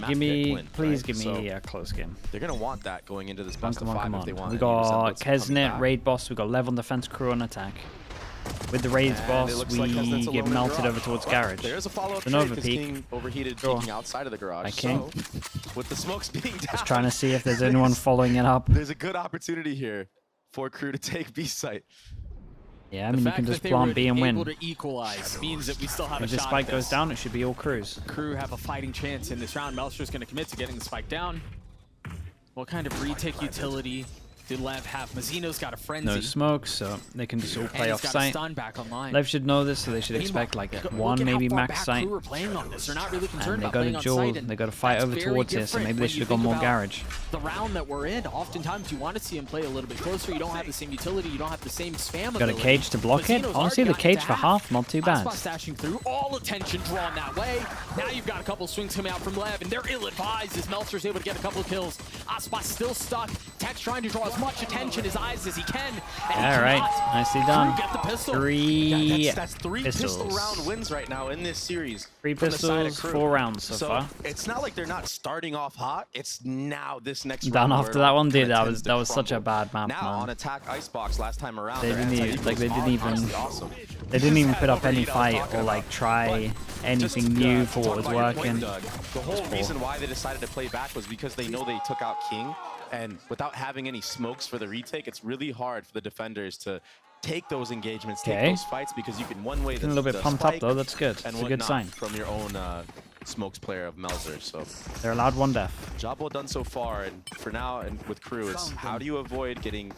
give me, please give me a close game. They're gonna want that going into this best Come of on, 5 come if on. they want. We got Kesnet, raid boss. We got Lev on defense, crew on attack. With the raids boss, we get melted over towards garage. There's a follow-up the trade Nova because peak. King overheated peeking outside of the garage. King. So, with the smokes being down, Just trying to see if there's anyone following it up. There's a good opportunity here for KRU to take B site. Yeah, I mean, you can just plant B and win. To equalize means that we still have if a the shot spike goes down, it should be all KRU's. KRU have a fighting chance in this round. Melcher's going to commit to getting the spike down. What kind of retake utility do LEV have? Mazzino's got a frenzy. No smoke, so they can just all play off site. LEV should know this, so they should expect like one, maybe max site. They're not really And concerned they got a duel, they got to fight over towards here, so maybe they should have gone more garage. The round that we're in, oftentimes you want to see him play a little bit closer. You don't have the same utility, you don't have the same spam Got a cage to block it. Honestly, the cage for half, not too bad. Stashing through, all attention drawn that way. Now you've got a couple swings coming out from LEV, and they're ill-advised as Melcher's able to get a couple of kills. Aspas still stuck. Tech's trying to draw as much attention as eyes as he can. All right, nicely done. Get the pistol. That's three pistols. pistol round wins right now in this series. 3 pistols, 4 rounds so far. It's not like they're not starting off hot. It's now this next down round after that one, dude. That was such a bad map, now man. on attack icebox last time around. They didn't even awesome. They didn't even put up any fight or like try anything new for what was working. The whole reason why they decided to play back was because they know they took out King, and without having any smokes for the retake, it's really hard for the defenders to take those engagements, take those fights, because you can one way a little bit pumped up though. That's good. That's a good sign from your own smokes player of Melzer. So they're allowed 1 death. Job well done so far, and for now, and with KRU, it's how do you avoid getting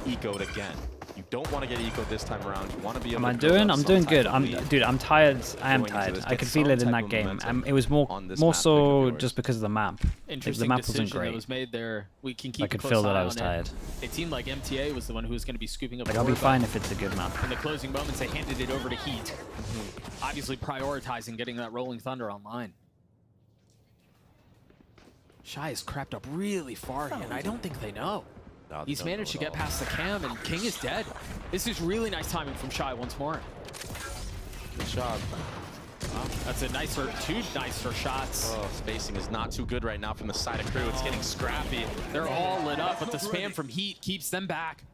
eco'd again? You don't want to get eco'd this time around. You want to be able to I'm doing good. Dude, I'm tired. I am tired. I could feel it in that game. It was more so just because of the map. The map wasn't great. That was made there. We can keep I could feel that I was tired. It seemed like MTA was the one who was going to be scooping up. Like, I'll be fine if it's a good map. In the closing moments, they handed it over to Heat. Obviously prioritizing getting that Rolling Thunder online. Shy has crept up really far here, and I don't think they know. No, he's managed to get past the cam, and King is dead. This is really nice timing from Shy once more. Good job. That's a nicer, 2 nicer shots. Oh, spacing is not too good right now from the side of KRU. It's getting scrappy. They're all lit up, but the spam from Heat keeps them back.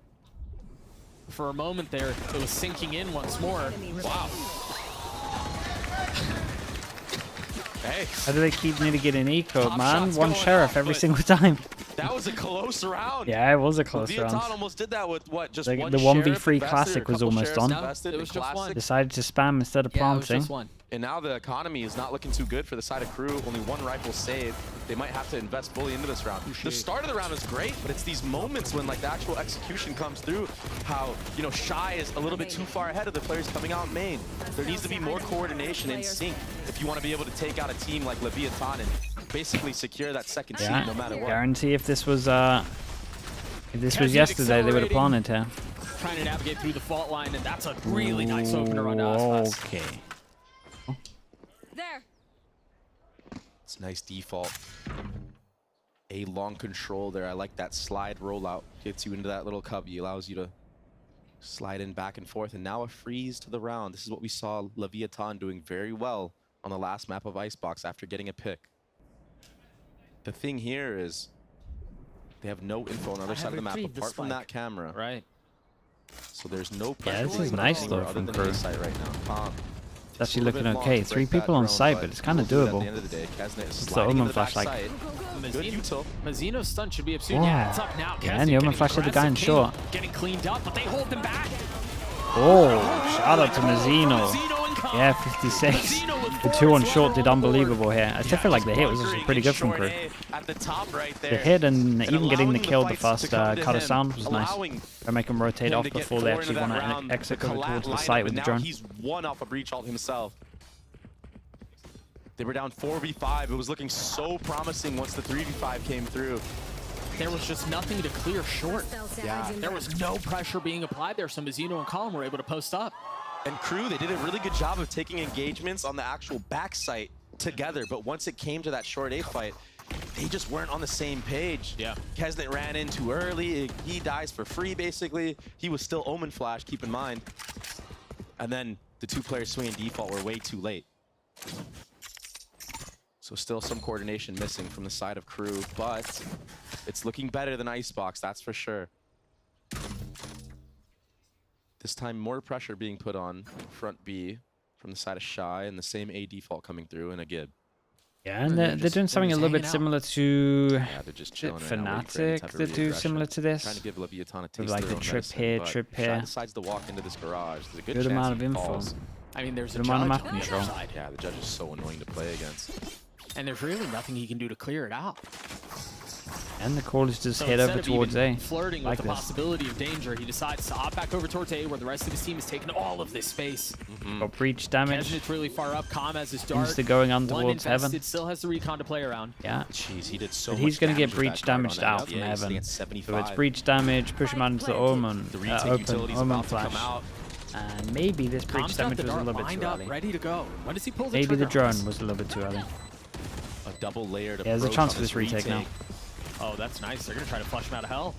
For a moment there, it was sinking in once more. Wow. Hey. How do they keep nearly getting eco, man? 1 sheriff every single time. That was a close round. Yeah, it was a close round. almost did that with what? Just the one 1v3 classic was almost on. It was just one. Decided to spam instead of planting. And now the economy is not looking too good for the side of KRU. Only 1 rifle saved. They might have to invest fully into this round. The start of the round is great, but it's these moments when like the actual execution comes through. How, you know, Shy is a little bit too far ahead of the players coming out main. There needs to be more coordination and sync if you want to be able to take out a team like Leviathan and basically secure that second seed no matter what. Guarantee if this was yesterday, they would have planted here. Trying to navigate through the fault line, and that's a really nice opener on Aspas. Okay. There. It's a nice default. A long control there. I like that slide rollout. Gets you into that little cubby, allows you to slide in back and forth, and now a freeze to the round. This is what we saw Leviathan doing very well on the last map of Icebox after getting a pick. The thing here is they have no info on the other side of the map apart from that camera. Right. So there's no pressure. Yeah, this is nice though from KRU. Site right now. It's actually looking okay. 3 people on site, but it's kind of doable. It's the Omen flashlight. Mazzino's stun should be up soon. Yeah, it's up now. Yeah, and the Omen flash hit the guy in short. Getting cleaned up, but they hold them back. Oh, shout out to Mazzino. Yeah, 56. The 2 on short did unbelievable here. I still feel like the hit was actually pretty good from KRU. The hit and even getting the kill, the first cut of sound was nice. They make them rotate off before they actually want to exit over towards the site with the drone. He's 1 off a breach ult himself. They were down 4v5. It was looking so promising once the 3v5 came through. There was just nothing to clear short. Yeah. There was no pressure being applied there, so Mazzino and Colin were able to post up. And KRU, they did a really good job of taking engagements on the actual back site together, but once it came to that short A fight, they just weren't on the same page. Yeah. Kesnet ran in too early. He dies for free, basically. He was still Omen Flash, keep in mind. And then the 2 players swinging default were way too late. So still some coordination missing from the side of KRU, but it's looking better than Icebox, that's for sure. This time more pressure being put on front B from the side of Shy, and the same A default coming through in a Gib. Yeah, and they're doing something a little bit similar to Yeah, they're just chilling right now, waiting for any Fnatic type of that do reaggression. similar to this. Trying to give Leviathan a taste With of like their the own trip medicine, here, but trip Shy here. decides to walk into this garage. There's a good, Good chance amount of he info. falls. I mean, there's a Good amount of judge map on the control. other side. Yeah, the judge is so annoying to play against. And there's really nothing he can do to clear it out. And the call is just So head instead over of towards even A. flirting Like with the this. possibility of danger, he decides to opt back over towards A, where the rest of his team has taken all of this space. Got breach damage. Kesnit's really far up. Calm has his dart. Insta going on One towards invested, heaven. still has the recon to play around. Yeah. Jeez, he did so But much he's going to get damage with breach that dart on damaged that out LEV. from Yeah, he's heaven. sitting at So 75. it's breach damage, push him out into the Omen, The retake open, utility's Omen about to come flash. out. And maybe this breach Calm's got damage the was a dart little bit lined too up, early. ready to go. When does he pull the Maybe the trigger on this? drone was a little bit too early. A double layered Yeah, there's a approach chance on for this retake now. Oh, that's nice. They're going to try to flush him out of hell.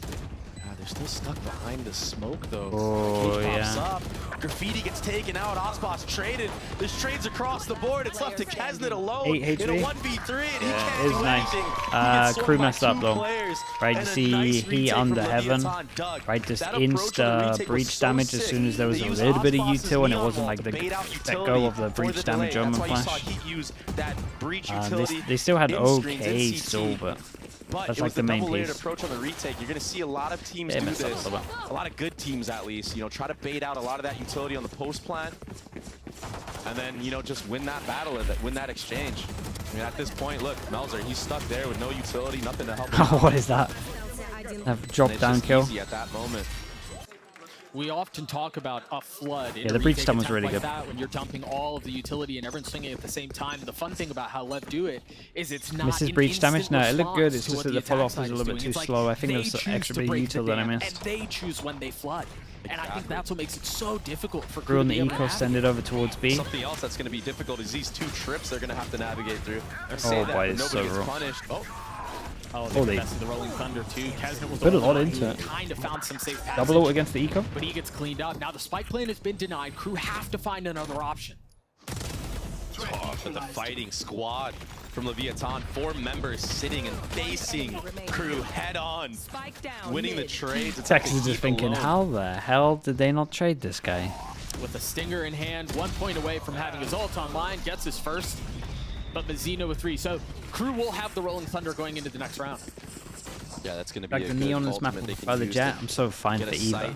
Yeah, they're still stuck behind the smoke though. Oh, Cage pops yeah. up. Graffiti gets taken out. Osboss traded. There's trades across the board. It's left to Kesnit alone in a 8 HP. 1v3, and he Yeah, can't it is do nice. anything. He gets swung Crew by messed up two though. players, Right, you and a see nice he retake from under heaven. Leviathan. Doug, Right, just that approach on the insta retake was breach so damage as sick. soon as there was They a used little bit of Osboss's util and it neon wasn't wall like to the bait out let go utility of the for breach the damage delay. Omen That's why you flash. saw Heat use that breach utility They still had in screens, in okay CT. still, but But that's it like was the the main double layered piece. approach on the retake. You're going to see a lot of teams They do messed up this. a little bit. A lot of good teams, at least. You know, try to bait out a lot of that utility on the post plant, and then just win that battle, win that exchange. I mean, at this point, look, Melzer, he's stuck there with no utility, nothing to help him. what is that? That And drop it's down just kill. easy at that moment. We often talk about a flood. Yeah, the breach stun was really like good. That, when you're dumping all of the utility and everyone's swinging at the same time. The fun thing about how LEV do it is it's not Misses an breach damage? instant No, it looked good. response It's to just what that the attack follow-up side was a is little bit doing. too It's like slow. I think there they was an choose extra to bit of break the util that I dam, missed. And they choose when they flood. And I think that's what makes it so difficult for Crew KRU on to the be able to eco have send it over towards B. Something else that's going to be difficult is these two trips they're going to have to navigate through. They're Oh saying that, boy, but it's nobody so gets raw. punished. Oh, Oh, they Holy. invested the Rolling Thunder too. Kesnit was Put a the lot one into who it. kind of found some safe passage. Double ult against the eco. But he gets cleaned up. Now the spike plan has been denied. KRU have to find another option. but the fighting squad from Leviathan, 4 members sitting and facing KRU head on, winning the trades. It's Texas like is they just keep thinking, alone. how the hell did they not trade this guy? With a stinger in hand, 1 point away from having his ult online, gets his first. But Mazzino with 3. So KRU will have the Rolling Thunder going into the next round. Yeah, that's going to be Like a the good neon on this map ultimate they can by the use Jet, to I'm so fine get for a Eva. sight.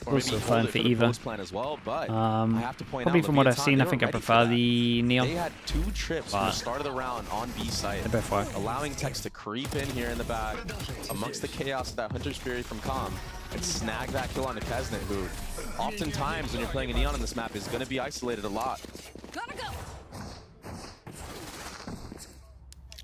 Or Also maybe fine hold it for the Eva. post plan as well, but I have to point Probably out, from what I've Leviathan, seen, they I were think I ready for prefer that. the They neon. had 2 trips from the But- start of the round on B site, They both work. allowing Tex to creep in here in the back amongst the chaos of that Hunter's Fury from Calm and snag that kill onto Kesnit, who oftentimes when you're playing a neon on this map is going to be isolated a lot.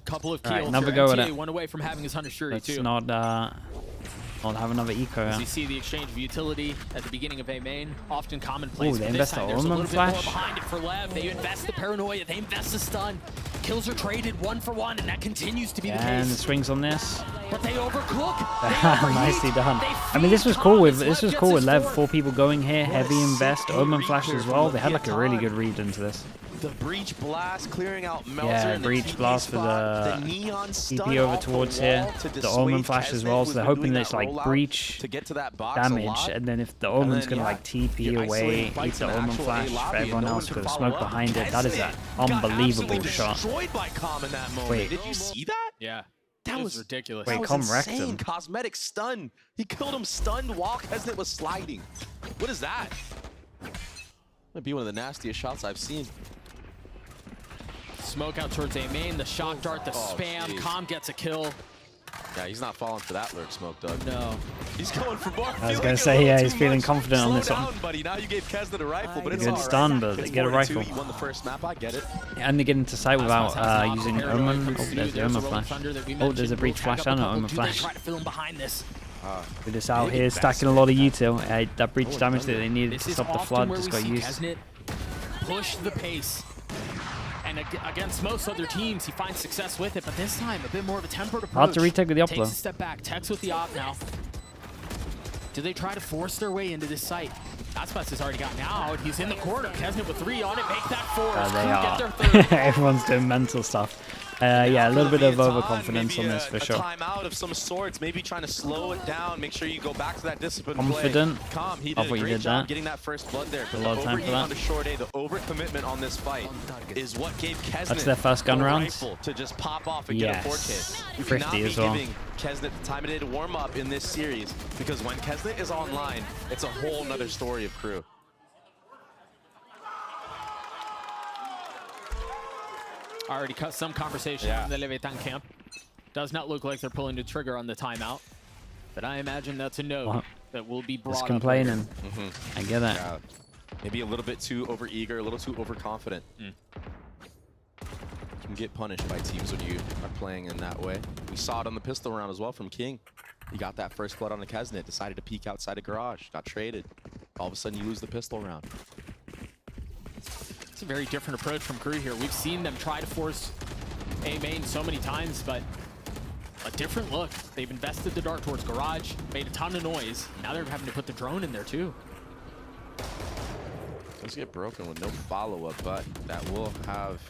Couple of Alright, kills. another here. go at MTA it. 1 away from having his Hunter's Fury Let's too. not have another eco. As Yeah. you see the exchange of utility at the beginning of A main, often commonplace. Ooh, they but this invest time the there's a Omen little bit more flash. behind it for LEV. They invest the paranoia, they invest the stun. Kills are traded 1 for 1, and that continues to be the And the case. swings on this. But they overcook. They overheat, Nicely done. they I mean, this feed was cool Calm with as Lev gets his Lev. fourth. 4 people going here, What a heavy invest, sick Omen A flash reclear as from well. They had like a really Leviathan. good read into this. The breach blast clearing out Melzer Yeah, in the breach TP blast for spot. the neon stun TP over off the towards wall here. to The Omen dissuade flash as Kesnit, well, who's so they're been hoping doing that it's that like rollout breach to get to that box a damage, lot. and then if the Omen's then, gonna yeah, like TP you're away, isolating eat fights the in Omen actual A flash lobby for and everyone no one else can with a follow smoke up. behind it. That is an Kesnit got unbelievable absolutely shot. destroyed by Calm in that moment. Wait. Did you see that? Yeah, That it was ridiculous. Wait, That was Calm wrecked insane. him. Cosmetic stun. He killed him stunned while Kesnit was sliding. What is that? Might be one of the nastiest shots I've seen. Smoke out towards A main, the shock dart, the Oh, spam. geez. Calm gets a kill. Yeah, he's not falling for that lurk smoke, Doug. No. He's going for more. I was gonna say, yeah, he's feeling confident on this Slow one. down, buddy. Now you gave Kesnit a rifle, but it's Good all right. stun, but It's they get a 4-2. rifle. You won the first map. I get it. And they get into sight without Osmosis using Paranoia Omen. comes Oh, through. there's the a Omen Rolling flash. Thunder that we Oh, there's mentioned. a breach We'll flash tag up and a an couple. Omen Do they flash. try to fill him behind this? We're just out Big here stacking a investment lot of in util. That breach Rolling damage that Thunder. they needed This to is stop the often flood where just we got see used. Kesnit push the pace. And against most other teams, he finds success with it, but this time, a bit more of a tempered approach. Hard to retake with the Takes upload. a step back, Tex with the op now. Do they try to force their way into this site? Aspas has already gotten out. He's in the corner. Kesnit with 3 on it. Make that 4. They KRU get their are. 3rd. Everyone's doing mental stuff. Yeah, a little bit of overconfidence maybe on this for sure. Timeout of some sorts, maybe trying to slow it down, make sure you go back to that discipline. Confident. Calm. He I did thought a you great did job that. getting that first blood there. A lot of time for that. On the short A, the overcommitment on this fight is what gave Kesnet That's their first gun the round. rifle to just pop off and get a 4K. You cannot Thrifty be as well. giving Kesnet the time of day to warm up in this series, because when Kesnet is online, it's a whole nother story of KRU. Already cut some conversation in the Leviathan camp. Does not look like they're pulling the trigger on the timeout, but I imagine that's a note that will be brought Just up complaining. I get it. Yeah. Maybe a little bit too over-eager, a little too overconfident. You can get punished by teams when you are playing in that way. We saw it on the pistol round as well from King. He got that first blood on the Kesnet, decided to peek outside a garage, got traded. All of a sudden you lose the pistol round. It's a very different approach from KRU here. We've seen them try to force A main so many times, but a different look. They've invested the dart towards garage, made a ton of noise. Now they're having to put the drone in there too. Let's get broken with no follow-up, but that will have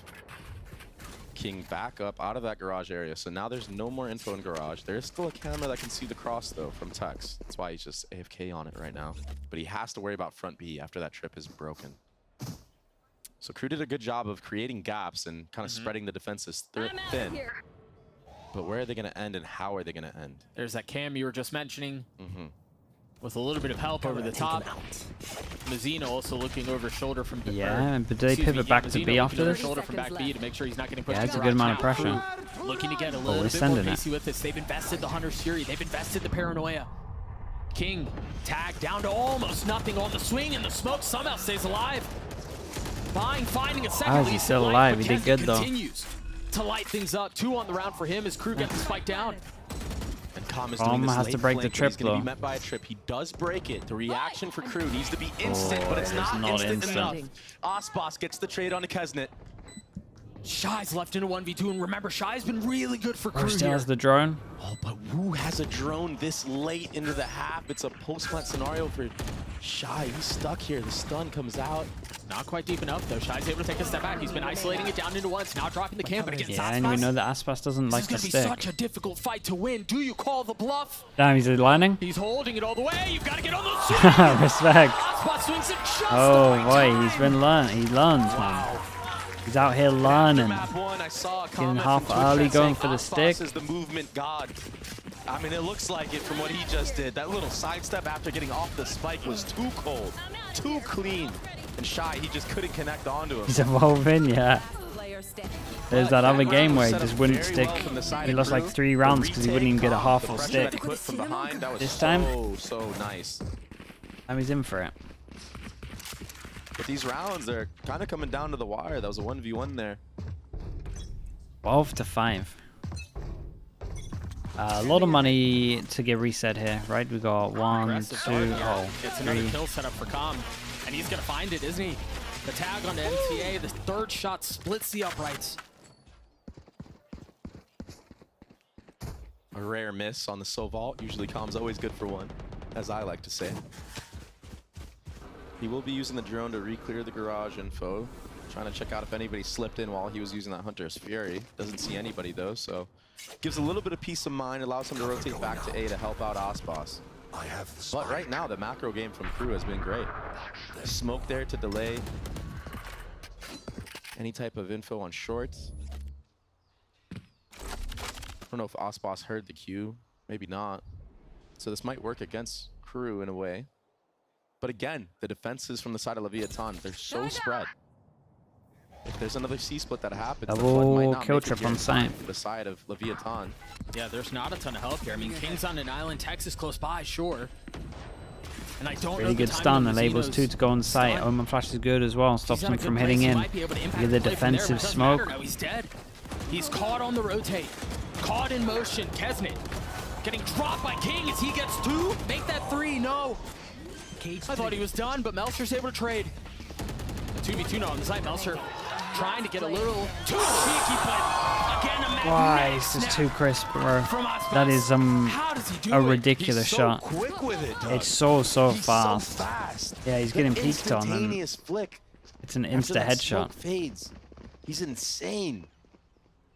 King back up out of that garage area. So now there's no more info in garage. There is still a camera that can see the cross though from Tex. That's why he's just AFK on it right now. But he has to worry about front B after that trip is broken. So KRU did a good job of creating gaps and kind of spreading the defenses thin. But where are they going to end and how are they going to end? There's that cam you were just mentioning. With a little bit of help over the top. Mazzino also looking over shoulder from B. Yeah, but do they pivot back to B after this? Shoulder from back B to make sure he's not getting pushed. Yeah, it's a good amount of pressure. Looking to get a little bit more pacey with this. They've invested the Hunter's Fury. They've invested the Paranoia. King tag down to almost nothing on the swing, and the smoke somehow stays alive. Finding a second How is he still alive? He did good though. Continues to light things up. 2 on the round for him as KRU gets the spike down. And Calm is doing this has to break the trip he's gonna though. be met by a trip. He does break it. The reaction for KRU needs to be instant, but it's not instant enough. Osbos gets the trade on the Kesnet. Shy's left in a 1v2, and remember, Shy's been really good for KRU Still here. has the drone. Oh, but who has a drone this late into the half? It's a post-plant scenario for Shy. He's stuck here. The stun comes out. Not quite deep enough, though. Shy's able to take a step back. He's been isolating it down into 1. It's now dropping the camp, but against Yeah, Aspas, and we know that Aspas doesn't like to this is going to stick. be such a difficult fight to win. Do you call the bluff? Damn, he's aligning. He's holding it all the way. You've got to get on those swings. Respect. Aspas swings it just Oh the right boy, time. he's been learning. He learns, man. He's out here learning. Getting half early, going for the stick. Is the movement god. I mean, it looks like it from what he just did. That little sidestep after getting off the spike was too cold, too clean. And Shy, he just couldn't connect onto him. He's evolving, yeah. There's that other game where he just wouldn't stick. He lost like 3 rounds because he wouldn't even get a half full stick. This time, so nice. and he's in for it. But these rounds, they're kind of coming down to the wire. That was a 1v1 there. 12-5. A lot of money to get reset here, right? We got 1, 2, It's another 3. kill set up for Calm, and he's going to find it, isn't he? The tag on the MTA, the 3rd shot splits the uprights. A rare miss on the Sovalt. Usually Calm's always good for one, as I like to say. He will be using the drone to re-clear the garage info. Trying to check out if anybody slipped in while he was using that Hunter's Fury. Doesn't see anybody though, so gives a little bit of peace of mind, allows him to rotate back to A to help out Osbos. But right now, the macro game from KRU has been great. Smoke there to delay any type of info on shorts. I don't know if Osbos heard the cue, maybe not. So this might work against KRU in a way. But again, the defenses from the side of Leviathan, they're so spread. If there's another C-split that happens, the flood might not kill make it trip here on in time site. for the side of Leviathan. Yeah, there's not a ton of help here. I mean, King's on an island, Texas close by, sure. And I don't know Really good stun. Enables 2 to go on site. Omen Flash is good as well. Stops him from hitting in. Get the defensive smoke. No, he's dead. He's caught on the rotate. Caught in motion. Kesnet getting dropped by King as he gets 2. Make that 3. No. I thought he was done, but Meltzer's able to trade. 2v2 now on the side. Meltzer trying to get a little too cheeky, but again, a Why is this too crisp, bro? That is a ridiculous shot. Quick with it, Doug. It's so He's fast. So fast. Yeah, he's getting peeked on, and Instantaneous flick. it's an After insta that headshot. smoke fades. He's insane.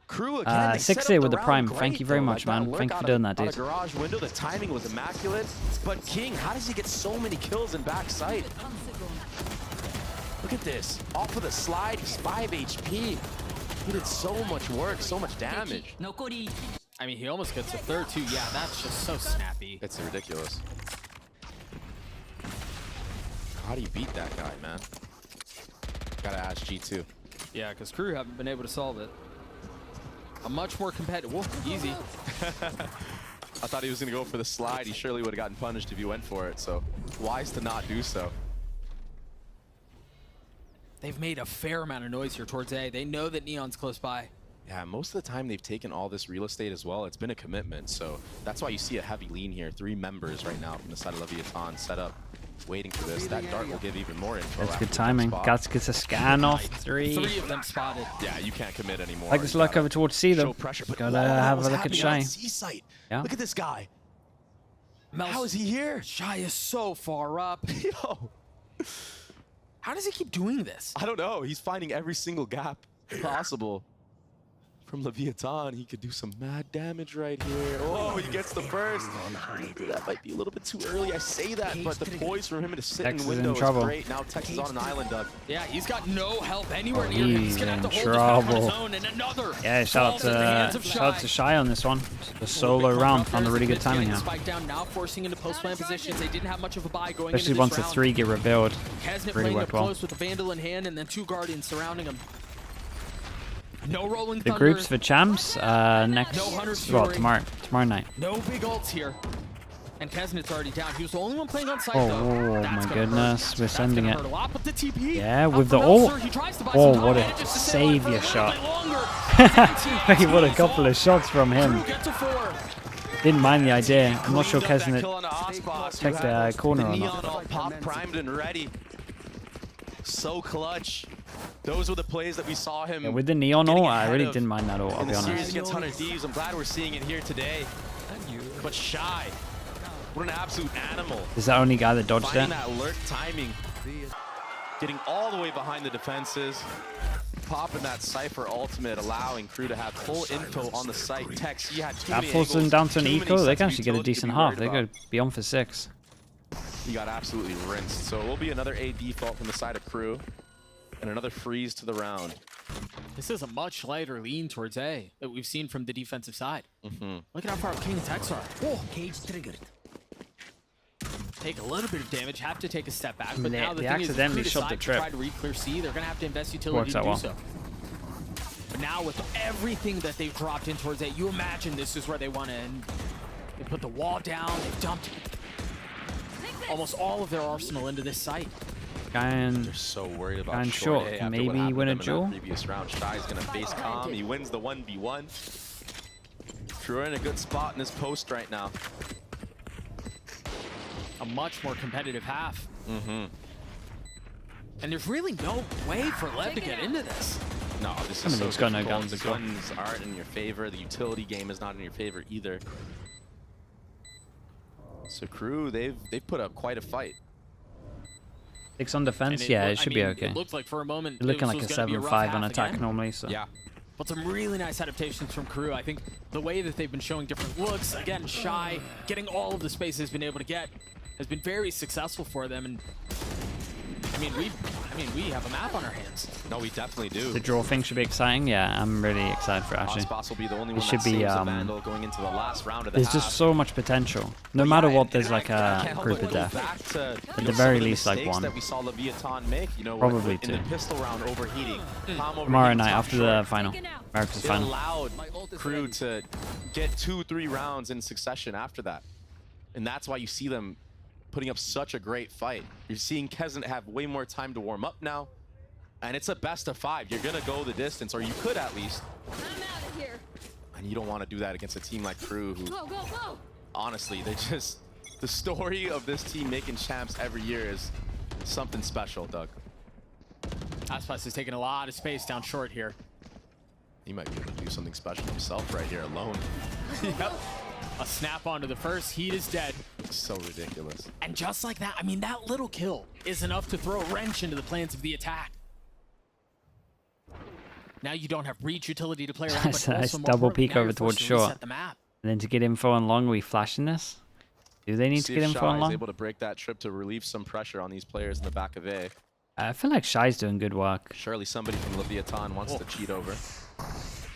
KRU again, 6-0 with the prime. Thank you very much, man. Thank you for doing that, dude. Garage window, the timing was immaculate. But King, how does he get so many kills in backside? Look at this. Off of the slide, he's 5 HP. He did so much work, so much damage. I mean, he almost gets a third too. Yeah, that's just so snappy. It's ridiculous. How do you beat that guy, man? Gotta ask G2. Yeah, because KRU haven't been able to solve it. A much more competitive. Whoa, easy. I thought he was gonna go for the slide. He surely would have gotten punished if he went for it. So wise to not do so. They've made a fair amount of noise here towards A. They know that Neon's close by. Yeah, most of the time they've taken all this real estate as well. It's been a commitment. So that's why you see a heavy lean here. 3 members right now from the side of Leviathan set up, waiting for this. That dart will give even more info. That's good timing. Guts gets a scan off 3. 3 of them spotted. Yeah, you can't commit anymore. Like this luck over towards C though. Pressure, but Gotta have a look at Shy. Yeah. Look at this guy. How is he here? Shy is so far up. Yo. How does he keep doing this? I don't know. He's finding every single gap possible. From Leviathan, he could do some mad damage right here. Oh, he gets the first. That might be a little bit too early. I say that, but the poise for him to sit in window is great. Now Tex is on an island, Doug. Yeah, he's got no help anywhere near him. He's gonna have to hold his back on his own, and another. Yeah, shout out to Shy on this one. The solo round found a really good timing here. Spike down now, forcing into post-plant positions. They didn't have much of a buy going especially into once this the 3 get revealed. Kesnet really playing up worked well. close with the Vandal in hand, and then 2 Guardians surrounding him. No rolling the thunder. groups for champs next. No tomorrow night. No big ults here. And Kesnet's already down. He was the only one playing on site though. Oh my goodness, we're sending it. With the TP. Yeah, with the ult. Oh, what a savior shot. What a couple of shots from him. Didn't mind the idea. I'm not sure Kesnet checked the corner or not. Pop primed and ready. So clutch. Those were the plays that we saw him. Yeah, with the Neon ult, I really didn't mind that ult, I'll be honest. Series against 100 Thieves, I'm glad we're seeing it here today. But Shy, what an absolute animal. Is that only guy that dodged that? That alert timing. Getting all the way behind the defenses. Popping that Cypher ultimate, allowing KRU to have full info on the site. Tex, he had too many forces them down to an eco. They can actually get a decent half. They go beyond for 6. He got absolutely rinsed. So it will be another A default from the side of KRU. And another freeze to the round. This is a much lighter lean towards A that we've seen from the defensive side. Look at how far King and Tex are. Whoa. Cage triggered. Take a little bit of damage, have to take a step back. But now the thing accidentally is, shot the trip. Try to re-clear C. They're gonna have to invest utility to do so. But now with everything that they've dropped in towards A, you imagine this is where they want to end. They put the wall down. They've dumped almost all of their arsenal into this site. They're so worried about short A after maybe win a duel. Previous round, Shy's gonna face calm. He wins the 1v1. KRU in a good spot in this post right now. A much more competitive half. And there's really no way for LEV to get into this. No, this is so difficult. The guns aren't in your favor. The utility game is not in your favor either. So KRU, they've put up quite a fight. 6 on defense, yeah, it should be okay. It looked like for a moment you're looking like a 7-5 on attack again. Normally, so yeah. But some really nice adaptations from KRU. I think the way that they've been showing different looks, again, Shy, getting all of the space he's been able to get, has been very successful for them. And we have a map on our hands. No, we definitely do. The draw thing should be exciting. Yeah, I'm really excited for it, actually. Will be the only one that saves the Vandal going into the last round of the there's just so much potential. No matter what, there's like a group of death. At the very least, like 1. That we saw Leviathan make, probably 2. In the pistol round overheating. Tomorrow night after the final. America's final. It allowed KRU to get 2-3 rounds in succession after that. And that's why you see them putting up such a great fight. You're seeing Kesnet have way more time to warm up now. And it's a best of 5. You're gonna go the distance, or you could at least. I'm out of here. And you don't want to do that against a team like KRU, who honestly, they just, the story of this team making champs every year is something special, Doug. Aspas is taking a lot of space down short here. He might be able to do something special himself right here alone. Yep. A snap onto the first. Heat is dead. So ridiculous. And just like that, I mean, that little kill is enough to throw a wrench into the plans of the attack. Now you don't have reach utility to play around, That's but a nice also more double importantly, peek now over you're towards forced to reset short. the map. And then to get info on long, are we flashing this? Do they need to See get if info Shy on is long? able to break that trip to relieve some pressure on these players in the back of A. I feel like Shy's doing good work. Surely somebody from Leviathan wants to cheat over.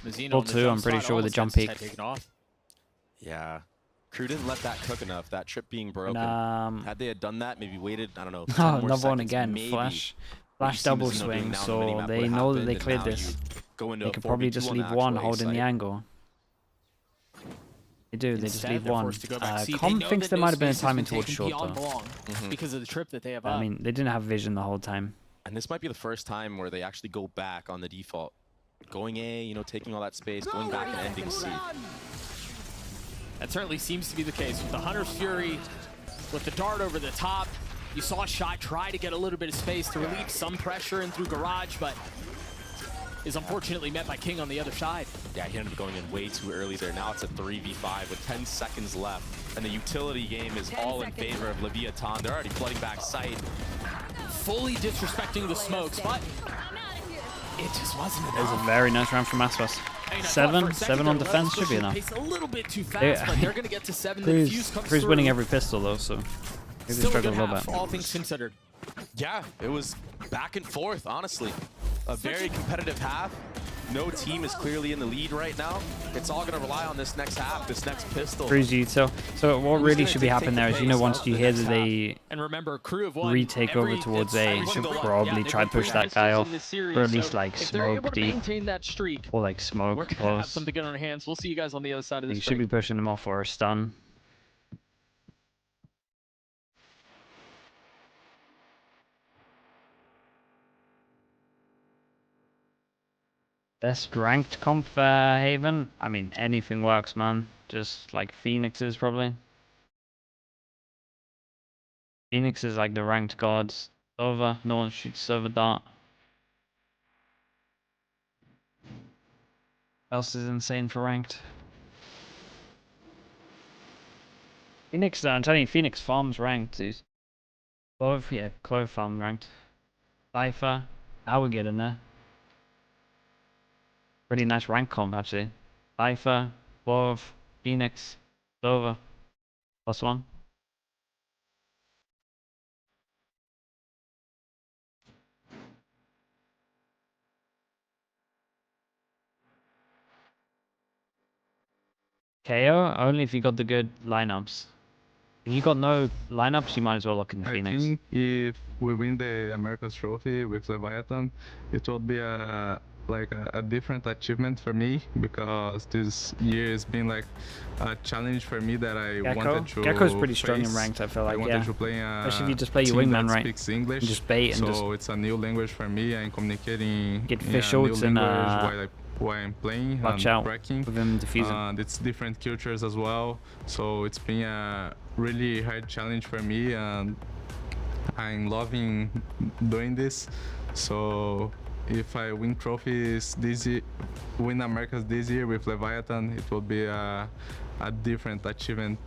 Mazino Full on the two, jump I'm pretty side sure with a almost jump gets his peek. head taken off. Yeah. Crew didn't let that cook enough, that trip being broken. Had they had done that, maybe waited, I don't know, 10 Oh, more another one seconds, again. maybe Flash what you see double Mazino doing swing, now on the so minimap they would've know that happened, they and cleared now this. you go into They a could probably 4v2 just on leave the one actual A holding the site. angle. They do, they just Instead, leave they're one. forced to go back. See, they Com know thinks that there no might have been a space has timing been towards taken short beyond though. long because of the trip that they have I up. mean, they didn't have vision the whole time. And this might be the first time where they actually go back on the default. Going A, you know, taking all that space, going back and ending C. That certainly seems to be the case with the Hunter's Fury, with the dart over the top. You saw Shot try to get a little bit of space to relieve some pressure in through Garage, but is unfortunately met by King on the other side. Yeah, he ended up going in way too early there. Now it's a 3v5 with 10 seconds left. And the utility game is all in favor of Leviathan. They're already flooding back sight. Fully disrespecting the smokes, but it just wasn't It was enough. a very nice round from Aspas. I mean, I thought for Seven a second on there, defense Levis should be pushed enough. the pace a little bit too fast, but they're going to get to 7. The fuse comes Crew's through. winning every pistol though, so maybe they Still a struggle good a little half, bit. all things considered. Yeah, it was back and forth, honestly. A very competitive half. No team is clearly in the lead right now. It's all going to rely on this next half, this next pistol. Crew's util. So what Who's really gonna should be dictate happening the there is, you know, pace once of you the hear next that they And remember, Crew have won retake over towards A, you should probably try to push that guy off, or at least like If they're able smoke to deep, maintain that streak, or like we're smoke gonna have close. something good on our hands. We'll see you guys on the other side of You this should be break. pushing them off for a stun. Best ranked comp for Haven? I mean, anything works, man. Just like Phoenix's probably. Phoenix is like the ranked gods. Over, no one shoots Silver Dart. Else is insane for ranked. Phoenix, I'm telling you, Phoenix farms ranked, dude. Clove, yeah, Clove farm ranked. Cypher, I would get in there. Pretty nice rank comp, actually. Cypher, Clove, Phoenix, Clover. +1. KO, only if you got the good lineups. If you got no lineups, you might as well look in I Phoenix. think if we win the America's Trophy with Leviathan, it will be a different achievement for me, because this year has been like a challenge for me that I wanted to Gecko's pretty strong in face. ranked, I feel like, I wanted yeah. to play Especially if you just play your team wingman that right. speaks English, And just bait and so just it's a new language for me and communicating get in fish a shorts new and language while I'm playing watch and out tracking. with him defusing. And it's different cultures as well, so it's been a really hard challenge for me, and I'm loving doing this. So if I win trophies this year, win Americas this year with Leviathan, it will be a different achievement,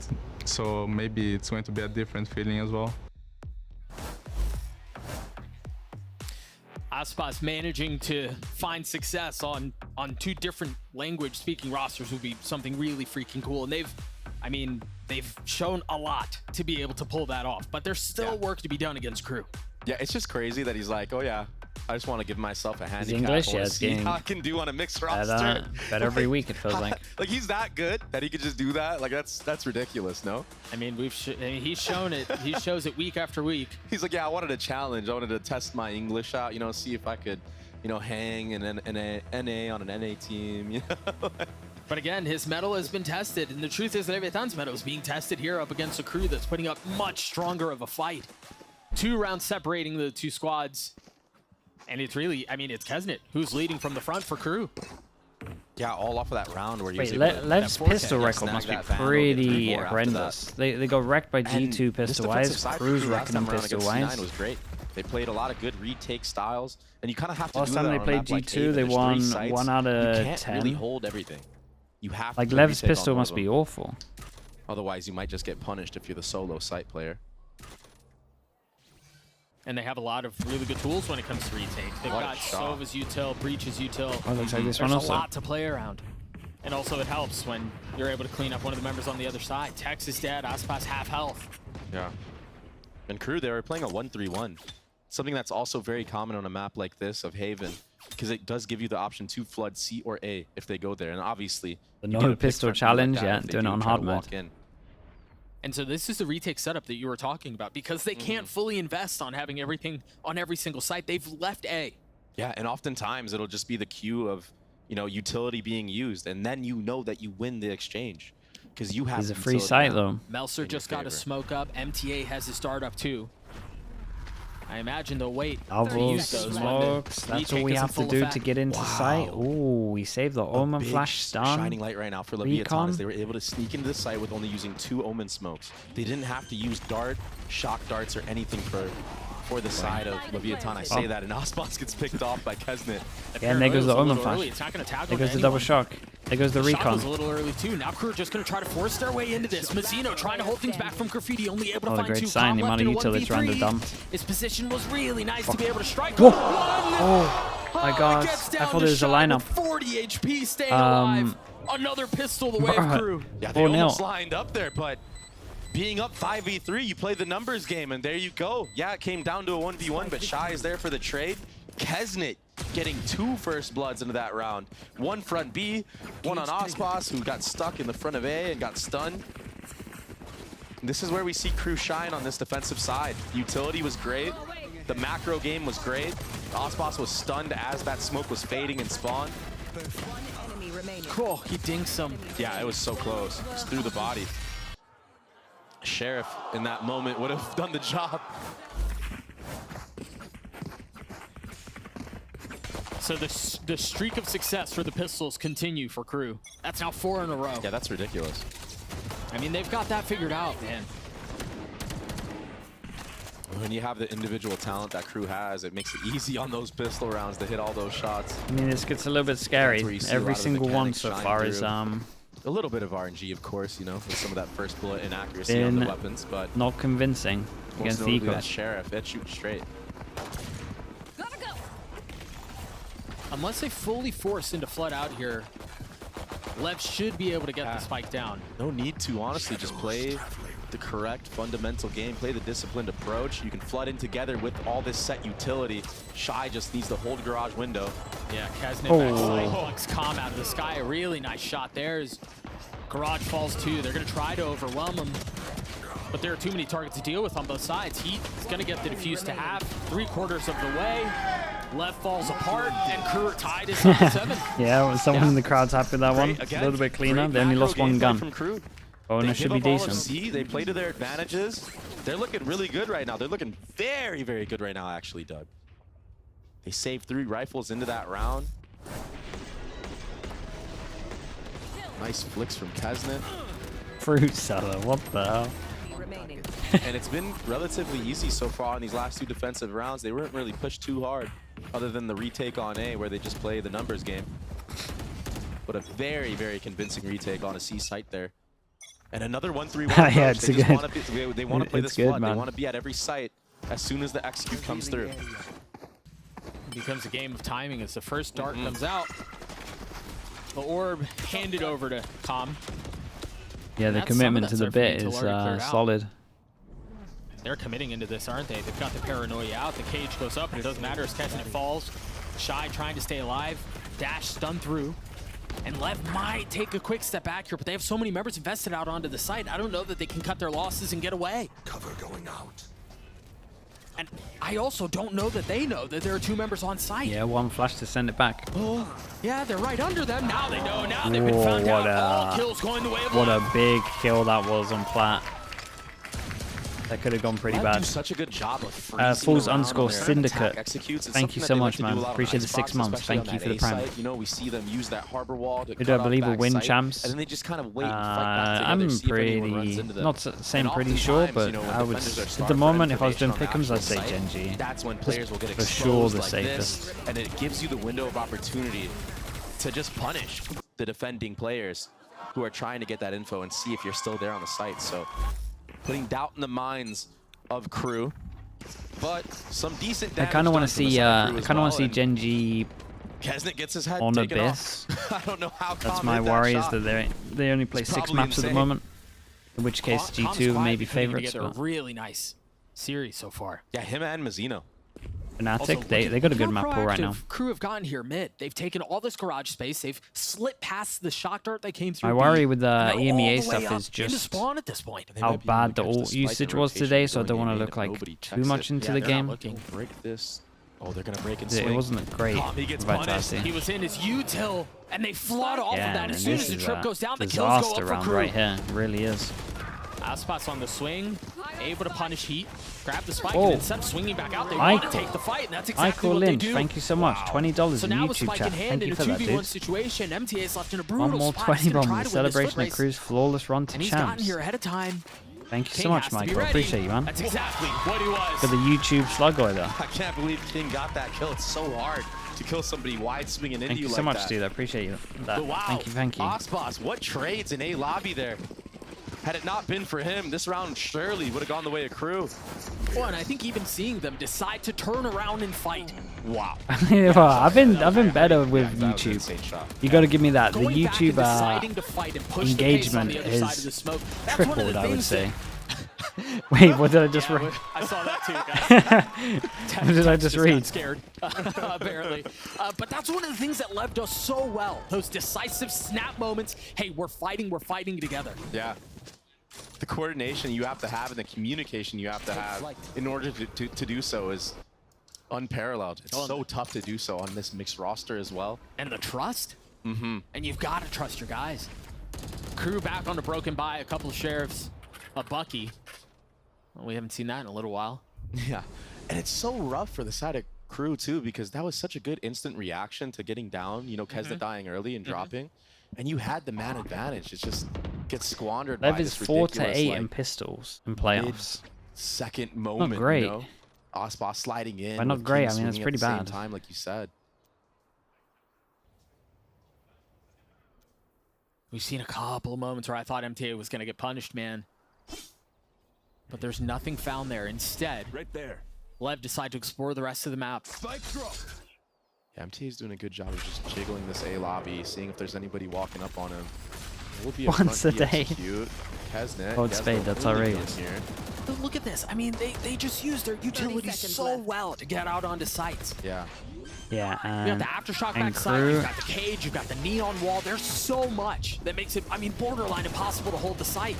so maybe it's going to be a different feeling as well. Aspas managing to find success on 2 different language speaking rosters would be something really freaking cool. And they've shown a lot to be able to pull that off, but there's still work to be done against Crew. Yeah, it's just crazy that he's like, oh yeah, I just want to give myself a handicap. English? I Yeah, wanna it's see getting how I can do on a mixed roster. Better every week, it feels like. Like, he's that good that he could just do that? Like, that's ridiculous, no? I mean, he's shown it. He shows it week after week. He's like, yeah, I wanted a challenge. I wanted to test my English out, you know, see if I could, you know, hang in an NA on an NA team, you know? But again, his medal has been tested, and the truth is that Leviathan's medal is being tested here up against a Crew that's putting up much stronger of a fight. 2 rounds separating the 2 squads. And it's really, I mean, it's Kesnet who's leading from the front for Crew. Yeah, all off of that round where he was Wait, able to Lev's that pistol 410, record snag must be that Vandal, get pretty 3-4 after horrendous. that. They got wrecked by And G2 this pistol-wise, defensive side Crew's for Crew last wrecking time them around against C9 pistol-wise. was great. They played a lot of good retake styles, and you kind of have to Last do time that they on a played map like G2, Haven. they There's 3 won sites. 1 out of You can't 10. really hold everything. You have to Like, play Lev's retake on pistol one of must be them. awful. Otherwise, you might just get punished if you're the solo site player. And they have a lot of really good tools when it comes to retake. They've What a got shot. Sova's util, Breach's util. Oh, looks like this There's one a also. lot to play around. And also it helps when you're able to clean up one of the members on the other side. Tex is dead, Aspas half health. Yeah. And KRU, they were playing a 1-3-1. Something that's also very common on a map like this of Haven, because it does give you the option to flood C or A if they go there. And obviously, The you no get a pick pistol front view like challenge, that yeah, if they doing it do on try hard to walk mode. in. And so this is the retake setup that you were talking about because they can't fully invest on having everything on every single site. They've left A. Yeah, and oftentimes it'll just be the queue of, utility being used, and then you know that you win the exchange because you have It's a free utility site now. though. Melser In just your got a favor. smoke up. MTA has his start up too. I imagine they'll wait to Double use those when the smokes. That's retake what we is in have to full do effect. to get into sight. Ooh, we saved the Omen Big flash stun. shining light right now for Leviathan Recon. as they were able to sneak into the site with only using 2 Omen smokes. They didn't have to use dart, shock darts, or anything for the side of Leviathan. I say Oh. that, and Osmos gets picked off by Kesnet. Yeah, and there goes the Paranoia's a Omen little flash. early. It's not going to tag There onto goes the double anyone. shock. There goes the Shot was a recon. little early too. Now KRU just going to try to force their way into this. Mazzino trying to hold things back from Graffiti, only able to What a find great 2. sign, Calm the left amount of in a utilities around the 1v3. dump. His position was really nice to be able to strike. Whoa. One. Oh my He god. gets I down thought to there was a Shy lineup. with 40 HP staying alive. Another pistol the way of Bruh. KRU. Yeah, they 4-0. almost lined up there, but being up 5v3, you play the numbers game, and there you go. Yeah, it came down to a 1v1, but Shy is there for the trade. Kesnet getting 2 first bloods into that round. 1 front B, 1 on Ospas, who got stuck in the front of A and got stunned. This is where we see KRU shine on this defensive side. Utility was great. The macro game was great. Ospas was stunned as that smoke was fading and spawned. Cool. He dinks him. Yeah, it was so close. Just through the body. Sheriff in that moment would have done the job. So the streak of success for the pistols continue for KRU. That's now 4 in a row. Yeah, that's ridiculous. I mean, they've got that figured out, man. When you have the individual talent that KRU has, it makes it easy on those pistol rounds to hit all those shots. I mean, this gets a little bit scary. That's where you see a Every lot of the single one mechanics so shine far is through. A little bit of RNG, of course, with some of that first bullet inaccuracy on the Been weapons, but not convincing most against the notably that Ecos. Sheriff, it shoots straight. Unless they fully force into flood out here, Lev should be able to get the spike down. No need to, honestly, just play the correct fundamental game, play the disciplined approach. You can flood in together with all this set utility. Shy just needs to hold garage window. Yeah, Kesnet Oh. backside plucks Calm out of the sky. A really nice shot there as Garage falls too. They're going to try to overwhelm him, but there are too many targets to deal with on both sides. He's going to get the defuse to half, 3/4 of the way. Left falls apart, and KRU tied is 7. Yeah, someone in the crowd's happy with that one. Great, A little bit cleaner. great They only macro lost 1 gameplay gun. from KRU. Bonus They should give be up all of decent. C, they play to their advantages. They're looking really good right now. They're looking very, very good right now, actually, Doug. They saved 3 rifles into that round. Nice flicks from Kesnet. Fruit seller, what the hell? And it's been relatively easy so far in these last 2 defensive rounds. They weren't really pushed too hard, other than the retake on A, where they just play the numbers game. But a very, very convincing retake on a C site there. And another 1-3-1 approach. Yeah, it's they just good. want to they want to play It's this good, flood. They man. want to be at every site as soon as the execute comes through. It becomes a game of timing as the first dart comes out. The orb handed over to Calm. Yeah, the That's some commitment of to that the surfing bit is utility cleared out. solid. They're committing into this, aren't they? They've got the paranoia out. The cage goes up, and it doesn't matter as Kesnet falls. Shy trying to stay alive. Dash stun through. And Lev might take a quick step back here, but they have so many members invested out onto the site. I don't know that they can cut their losses and get away. Cover going out. And I also don't know that they know that there are 2 members on site. Yeah, 1 flash to send it back. Oh, yeah, they're right under them. Now they know. Now they've been Whoa, found what out. a- All kills going the way of What a Lev. big kill that was on Plat. That could have gone pretty Lev do bad. such a good job of freezing Fools around underscore on their syndicate. attack executes. It's Thank something you that so they like much, to do man. a lot on Appreciate the ice 6 box, months. especially Thank on you that for the A prime. site. We see them use that harbor wall to Who do cut I off believe will back win sight, champs? and then they just kind of wait and fight back together, I'm see if anyone runs pretty, into them. not saying And pretty sure, oftentimes, but you know, when I would, defenders are at starved the for moment, if I was doing information on pick'ems, the I'd say actual site, Genji. That's when players will get for exposed sure the like safest. this, and it gives you the window of opportunity to just punish the defending players who are trying to get that info and see if you're still there on the site. So putting doubt in the minds of KRU. but some decent I damage. kind of want to done from the see. side I crew as kind of want to well, see Genji Kesnet gets his head on taken Abyss. off. I don't know how. That's Calm my hit that worry is shot. that they only play It's 6 probably maps at the insane. moment. In which case G2 may be favorites. Together a But really nice series so far. Yeah, him and Mazzino. Fnatic, they got a good How map pool right now. proactive Crew have gotten here mid. They've taken all this garage space. They've slit past the shock dart that came through. My B, worry with the and they're all EMEA the way stuff up is into just spawn at this point. They how might be able bad to the catch the ult spike in usage was rotation today, so I going don't want to in, look and like nobody too checks much it. into Yeah, the they're not game. looking. Break this. Oh, they're gonna break and It swing. wasn't great. He gets Vitality. punished. He was in his util, and they flood off Yeah, of that. and As soon this as the is trip a goes down, the kills go disaster up for round Crew. right here. It really is. Aspas on the swing, able to punish Heat, grab the spike, Oh. and instead of swinging back out, they Ike- want to take the fight, and that's exactly Iko what they Lynch, do. thank you so much. $20 So in now with YouTube spike chat. in hand Thank in you a for that, 2v1 dude. situation, MTA's left in a brutal One more spot. 20 He's gonna bomb. try The to win this celebration foot of race. Crew's flawless run to And he's gotten champs. here ahead of time. Thank you so King much, has to be Michael. ready. Appreciate you, man. That's exactly what he was. For the YouTube sluggo there. I can't believe King got that kill. It's so hard to kill somebody wide swinging into Thank you like so much, that. dude. I appreciate you. That. But wow, Thank you. Aspas, what trades in A lobby there? Had it not been for him, this round surely would have gone the way of Crew. Well, and I think even seeing them decide to turn around and fight. Wow. Well, I've been better with Yeah, that was an YouTube. insane shot. You got to give me that. The Going back and YouTube deciding to fight and push the pace on engagement the other side of is the smoke. That's one of tripled, the I would things say. that- Wait, what did I just Yeah, read? I saw that too, guys. What did I just got read? scared, apparently. But that's one of the things that LEV does so well. Those decisive snap moments. Hey, we're fighting together. Yeah. The coordination you have to have and the communication you have to have in order to do so is unparalleled. It's so tough to do so on this mixed roster as well. And the trust. And you've got to trust your guys. Crew back on the broken by, a couple of sheriffs, a Bucky. Well, we haven't seen that in a little while. Yeah. And it's so rough for the side of Crew too, because that was such a good instant reaction to getting down, you know, Kesda dying early and dropping. And you had the man advantage. It just gets squandered by Lev is this 4 to ridiculous, 8 like, in pistols in playoffs. second moment, great. you know? Aspas sliding in. But not with great, King I mean, it's swinging at pretty the same bad. time, like you said. We've seen a couple of moments where I thought MTA was going to get punished, man. But there's nothing found there. Instead, Right there. LEV decide to explore the rest of the map. Spike drop. Yeah, MTA is doing a good job of just jiggling this A lobby, seeing if there's anybody walking up on him. It will be a Once front a B day. execute. Kesnet. Code Kesnet Spade, that's really good outrageous. here. But look at this. I mean, they just use their utility so well to get out onto sites. Yeah. Yeah, You got and the aftershock and backside, Crew- you've got the cage, you've got the neon wall. There's so much that makes it, I mean, borderline impossible to hold the site.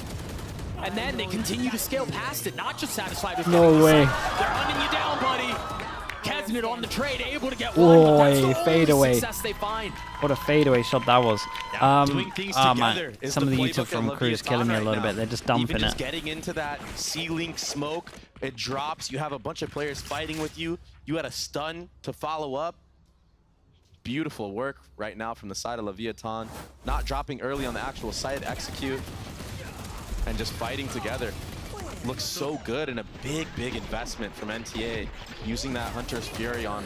And then they continue to scale past it, not just satisfied with No getting the way. site. They're hunting you down, buddy. Kesnet on the trade, able to get one, but that's Boy, the fade only away. success they find. what a fadeaway shot that was. Doing things Oh together man, is some of the playbook YouTube at from Crew is killing me a Leviathan little right bit. They're now. just dumping Even just it. getting into that C-Link smoke, it drops. You have a bunch of players fighting with you. You had a stun to follow up. Beautiful work right now from the side of Leviathan. Not dropping early on the actual site, execute, and just fighting together. Looks so good and a big, big investment from NTA. Using that Hunter's Fury on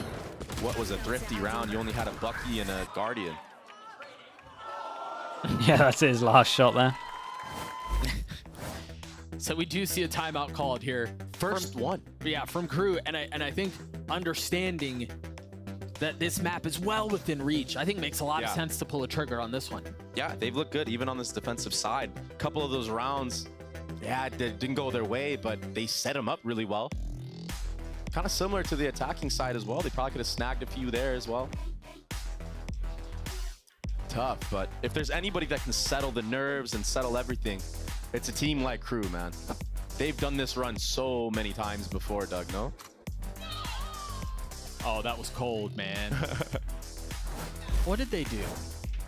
what was a thrifty round. You only had a Bucky and a Guardian. Yeah, that's his last shot there. So we do see a timeout called here. First one. Yeah, from Crew, and I think understanding that this map is well within reach, I think makes a lot of Yeah. sense to pull a trigger on this one. Yeah, they've looked good even on this defensive side. A couple of those rounds, yeah, they didn't go their way, but they set them up really well. Kind of similar to the attacking side as well. They probably could have snagged a few there as well. Tough, but if there's anybody that can settle the nerves and settle everything, it's a team like Crew, man. They've done this run so many times before, Doug, no? Oh, that was cold, man. What did they do?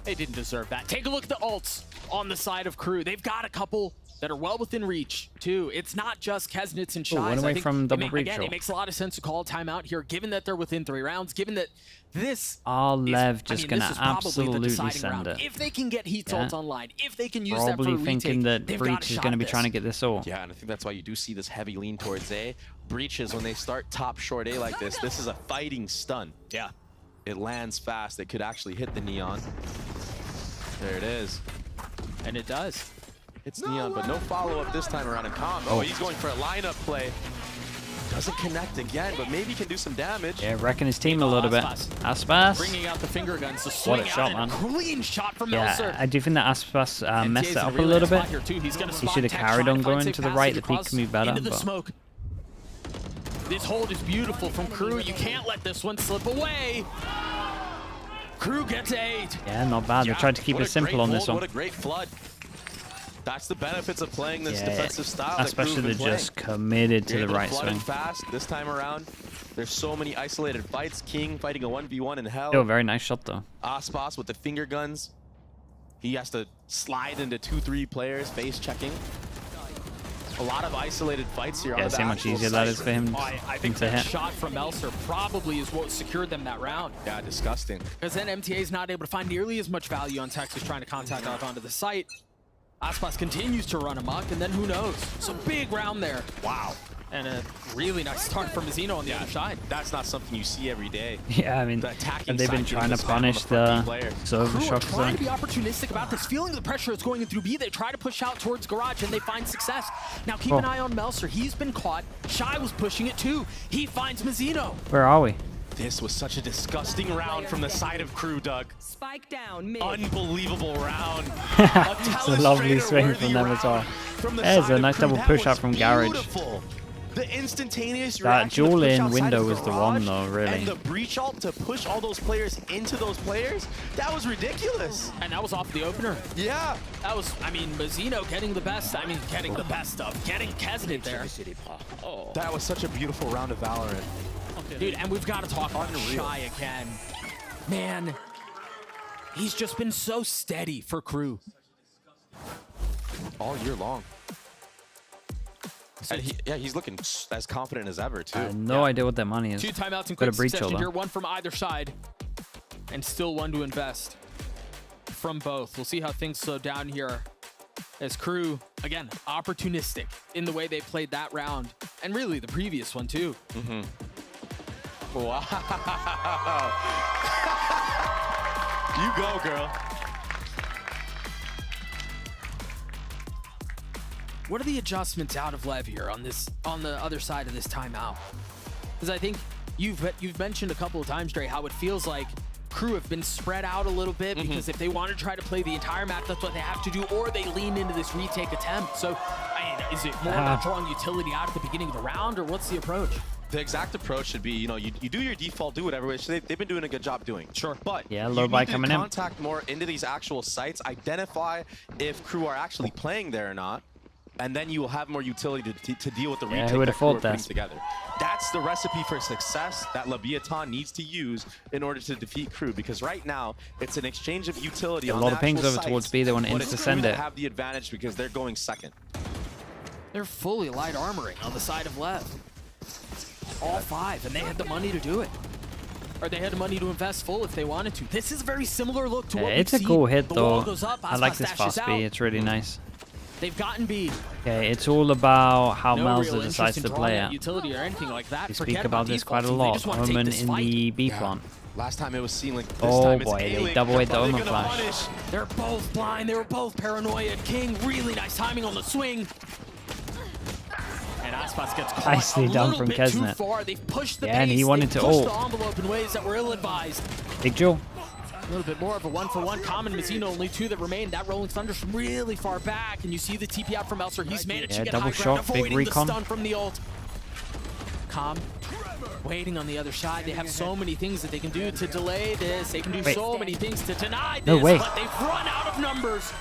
They didn't deserve that. Take a look at the ults on the side of Crew. They've got a couple that are well within reach, too. It's not just Kesnets and Shies. went away from double breach Again, roll. it makes a lot of sense to call a timeout here, given that they're within 3 rounds, given that this Are is- Lev just I mean, gonna this is probably the absolutely deciding send round. it? If they can get Heat's Yeah. ult online, if they can use that for a Probably retake, thinking that they've got Breach a is shot going to at be this. trying to get this all. Yeah, and I think that's why you do see this heavy lean towards A. Breaches, when they start top short A like this is a fighting stun. Yeah. It lands fast. It could actually hit the Neon. There it is. And it does. It's Neon, but no follow-up this time around in Calm. Oh, he's going for a lineup play. Doesn't connect again, but maybe can do some damage. Yeah, wrecking his team a little bit. Aspas. Bringing out the finger guns to swing What a shot, out, man. clean shot from Melser. Yeah, I do think that Aspas messed it MTA's in up a really little nice bit. spot here, too. He's gonna He spot should have tech, carried trying on to find going safe to the passage right. The peak across can be better. into the But smoke. This hold is beautiful from KRU. You can't let this one slip away. KRU gets 8. yeah, not bad. They tried to keep What it a simple great on this hold, one. What a great flood. That's the benefits of playing this Yeah, defensive style. that especially KRU they're have been just committed to You're the able right flood in swing. fast this time around. There's so many isolated fights. King fighting a 1v1 in hell. Still a very nice shot though. Aspas with the finger guns. He has to slide into 2-3 players, face checking. A lot of isolated fights here. Yeah, on the see how much actual easier that site. is for him I think to that hit. shot from Melser probably is what secured them that round. Yeah, disgusting. Because then MTA is not able to find nearly as much value on Texas trying to contact out onto the site. Aspas continues to run amok, and then who knows? Some big round there. Wow. And a really nice start from Mazzino on the other side. That's not something you see every day. Yeah, I mean, The attacking and they've been side trying to getting the spam on punish the front the player. server KRU are shots. trying to be opportunistic about this, feeling the pressure that's going in through B. They try to push out towards Garage, and they find success. Now keep an eye on Melser. He's been caught. Shy was pushing it too. He finds Mazzino. Where are we? This was such a disgusting round from the side of KRU, Doug. Spike down mid. Unbelievable round. It's a lovely swing from them as well. There's a nice double push out from Garage. Beautiful. The instantaneous That reaction to duel push in outside window of was the Garage one though, really. And the breach ult to push all those players into those players, that was ridiculous. And that was off the opener. Yeah. That was, I mean, Mazzino getting the best. I mean, getting the best of getting Kesnet there. That was such a beautiful round of Valorant. Dude, and we've got to talk about Unreal. Shy again. Man, he's just been so steady for KRU. All year long. And he's looking as confident as ever, too. I have no idea what that money is. 2 timeouts in Got a quick breach succession though. here, 1 from either side, and still 1 to invest from both. We'll see how things slow down here as KRU, again, opportunistic in the way they played that round, and really the previous one too. Wow. You go, girl. What are the adjustments out of LEV here on the other side of this timeout? Because I think you've mentioned a couple of times, Dre, how it feels like KRU have been spread out a little bit because if they want to try to play the entire map, that's what they have to do, or they lean into this retake attempt. So, I mean, is it more about drawing utility out at the beginning of the round, or what's the approach? The exact approach should be, you know, you do your default, do whatever, which they've been doing a good job doing. Sure. But Yeah, you low buy need to coming in. contact more into these actual sites, identify if KRU are actually playing there or not, and then you will have more utility to deal with the retake who would that have KRU are thought putting that? together. That's the recipe for success that Leviathan needs to use in order to defeat KRU, because right now it's an exchange of utility on lot the of pings actual over towards sites, B, they want but to it's send KRU that it. have the advantage because they're going second. They're fully light armoring on the side of LEV. All 5, and they had the money to do it. Or they had the money to invest full if they wanted to. This is a very similar look to what we've It's a seen. cool hit The wall though. goes up, I like Aspas this dashes fast B. out. It's really nice. They've gotten B. Okay, it's all about how No real Melzer interest decides in to drawing play out it. utility or anything like that. We Forget speak about this quite a defaulting. They lot. just want to take Omen this in fight. the B plant. Last time it was Sealing. This Oh time it's boy, they A-Link. double hit the Are they Omen gonna flash. punish? They're both blind. They were both paranoid. King, really nice timing on the swing. And Aspas gets caught Nicely a done little from bit too Kesnet. far. They've pushed the Yeah, and pace. he wanted They've to pushed ult. the envelope in ways that were ill-advised. Big Jewel. A little bit more of a 1-for-1. Common Mazzino, only 2 that remain. That Rolling Thunder's from really far back, and you see the TP out from Elser. He's managed Yeah, to get double high ground, shot, big avoiding recon. the stun from the ult. Com waiting on the other side. They have so many things that they can do to delay this. They can do Wait. so many things to deny this, No way. but they've run out of numbers.